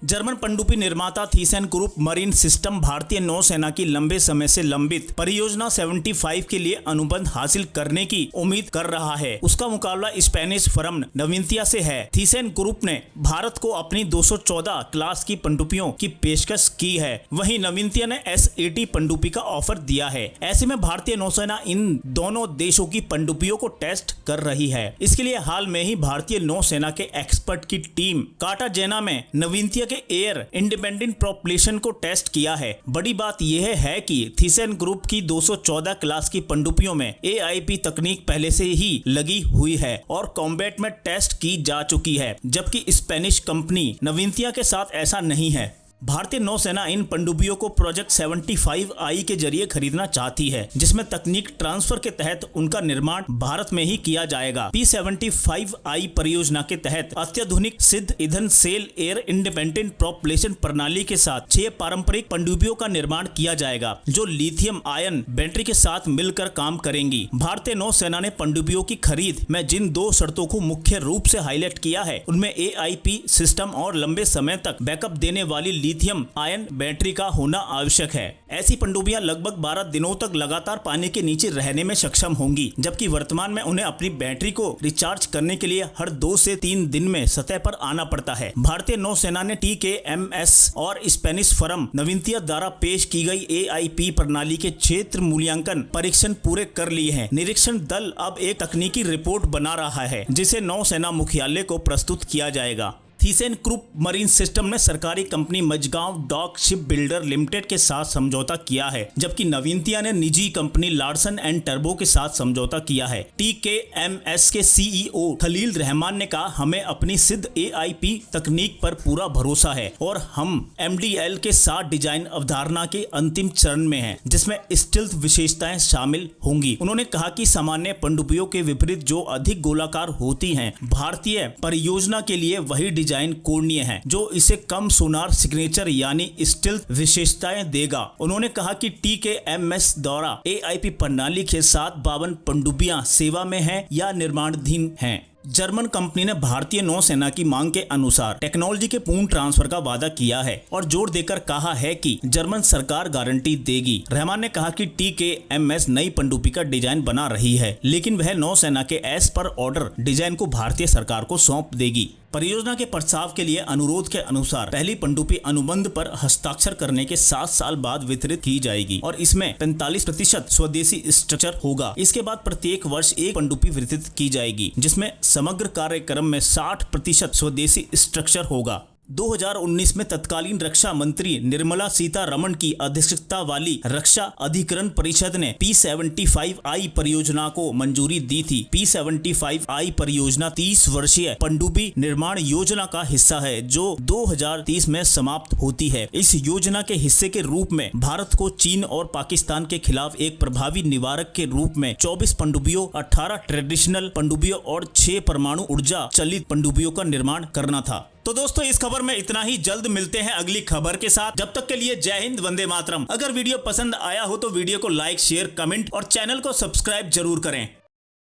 German पनडुब्बी निर्माता थीसन group marine system भारतीय नौसेना की लंबे समय से लंबित परियोजना 75 के लिए अनुबंध हासिल करने की उम्मीद कर रहा है। उसका मुकाबला स्पेनिश फर्म नविंतिया से है। थीसन ग्रुप ने भारत को अपनी 214 क्लास की पनडुब्बियों की पेशकश की है। वहीं नविंतिया ने S80 पनडुब्बी का ऑफर दिया है। ऐसे में भारतीय नौसेना इन दोनों देशों की पनडुब्बियों को टेस्ट कर रही है। इसके लिए हाल में ही भारतीय नौसेना के एक्सपर्ट की टीम कार्टाजेना में नविंतिया के एयर इंडिपेंडेंट प्रोपल्शन को टेस्ट किया है। बड़ी बात यह है कि थीसन ग्रुप की 214 क्लास की पनडुब्बियों में AIP तकनीक पहले से ही लगी हुई है और कॉम्बैट में टेस्ट की जा चुकी है, जबकि स्पेनिश कंपनी नविंतिया के साथ ऐसा नहीं है। भारतीय नौसेना इन पनडुब्बियों को प्रोजेक्ट 75I के जरिए खरीदना चाहती है, जिसमें तकनीक ट्रांसफर के तहत उनका निर्माण भारत में ही किया जाएगा। P75I परियोजना के तहत अत्याधुनिक सिद्ध ईंधन सेल एयर इंडिपेंडेंट प्रोपल्शन प्रणाली के साथ 6 पारंपरिक पनडुब्बियों का निर्माण किया जाएगा, जो लिथियम आयन बैटरी के साथ मिलकर काम करेंगी। भारतीय नौसेना ने पनडुब्बियों की खरीद में जिन 2 शर्तों को मुख्य रूप से हाईलाइट किया है, उनमें AIP सिस्टम और लंबे समय तक बैकअप देने वाली लिथियम आयन बैटरी का होना आवश्यक है। ऐसी पनडुब्बियां लगभग 12 दिनों तक लगातार पानी के नीचे रहने में सक्षम होंगी, जबकि वर्तमान में उन्हें अपनी बैटरी को रिचार्ज करने के लिए हर 2 से 3 दिन में सतह पर आना पड़ता है। भारतीय नौसेना ने TKMS और स्पेनिश फर्म नविंतिया द्वारा पेश की गई AIP प्रणाली के क्षेत्र मूल्यांकन परीक्षण पूरे कर लिए हैं। निरीक्षण दल अब एक तकनीकी रिपोर्ट बना रहा है, जिसे नौसेना मुख्यालय को प्रस्तुत किया जाएगा। थीसन ग्रुप मरीन सिस्टम ने सरकारी company Mazagon dock ship builder limited के साथ समझौता किया है, जबकि नविंतिया ने निजी कंपनी लार्सन एंड टर्बो के साथ समझौता किया है। TKMS के CEO खलील रहमान ने कहा, हमें अपनी सिद्ध AIP तकनीक पर पूरा भरोसा है और हम MDL के साथ डिजाइन अवधारणा के अंतिम चरण में हैं, जिसमें स्टील्थ विशेषताएं शामिल होंगी। उन्होंने कहा कि सामान्य पनडुब्बियों के विपरीत जो अधिक गोलाकार होती हैं, भारतीय परियोजना के लिए वही डिजाइन कोणीय है, जो इसे कम सोनार सिग्नेचर यानी स्टील्थ विशेषताएं देगा। उन्होंने कहा कि TKMS द्वारा AIP प्रणाली के साथ 52 पनडुब्बियां सेवा में हैं या निर्माणाधीन हैं। जर्मन कंपनी ने भारतीय नौसेना की मांग के अनुसार टेक्नोलॉजी के पूर्ण ट्रांसफर का वादा किया है और जोर देकर कहा है कि जर्मन सरकार गारंटी देगी। रहमान ने कहा कि TKMS नई पनडुब्बी का डिजाइन बना रही है, लेकिन वह नौसेना के एज पर ऑर्डर डिजाइन को भारतीय सरकार को सौंप देगी। परियोजना के प्रस्ताव के लिए अनुरोध के अनुसार पहली पनडुब्बी अनुबंध पर हस्ताक्षर करने के 7 साल बाद वितरित की जाएगी और इसमें 45% स्वदेशी स्ट्रक्चर होगा। इसके बाद प्रत्येक वर्ष एक पनडुब्बी वितरित की जाएगी, जिसमें समग्र कार्यक्रम में 60% स्वदेशी स्ट्रक्चर होगा। 2019 में तत्कालीन रक्षा मंत्री निर्मला सीतारमण की अध्यक्षता वाली रक्षा अधिकरण परिषद ने P75I परियोजना को मंजूरी दी थी। P75I परियोजना 30 वर्षीय पनडुब्बी निर्माण योजना का हिस्सा है, जो 2030 में समाप्त होती है। इस योजना के हिस्से के रूप में भारत को चीन और पाकिस्तान के खिलाफ एक प्रभावी निवारक के रूप में 24 पनडुब्बियों, 18 ट्रेडिशनल पनडुब्बियों और 6 परमाणु ऊर्जा चलित पनडुब्बियों का निर्माण करना था। तो दोस्तों, इस खबर में इतना ही। जल्द मिलते हैं अगली खबर के साथ। जब तक के लिए जय हिंद, वंदे मातरम। अगर वीडियो पसंद आया हो तो वीडियो को लाइक, शेयर, कमेंट और चैनल को सब्सक्राइब जरूर करें।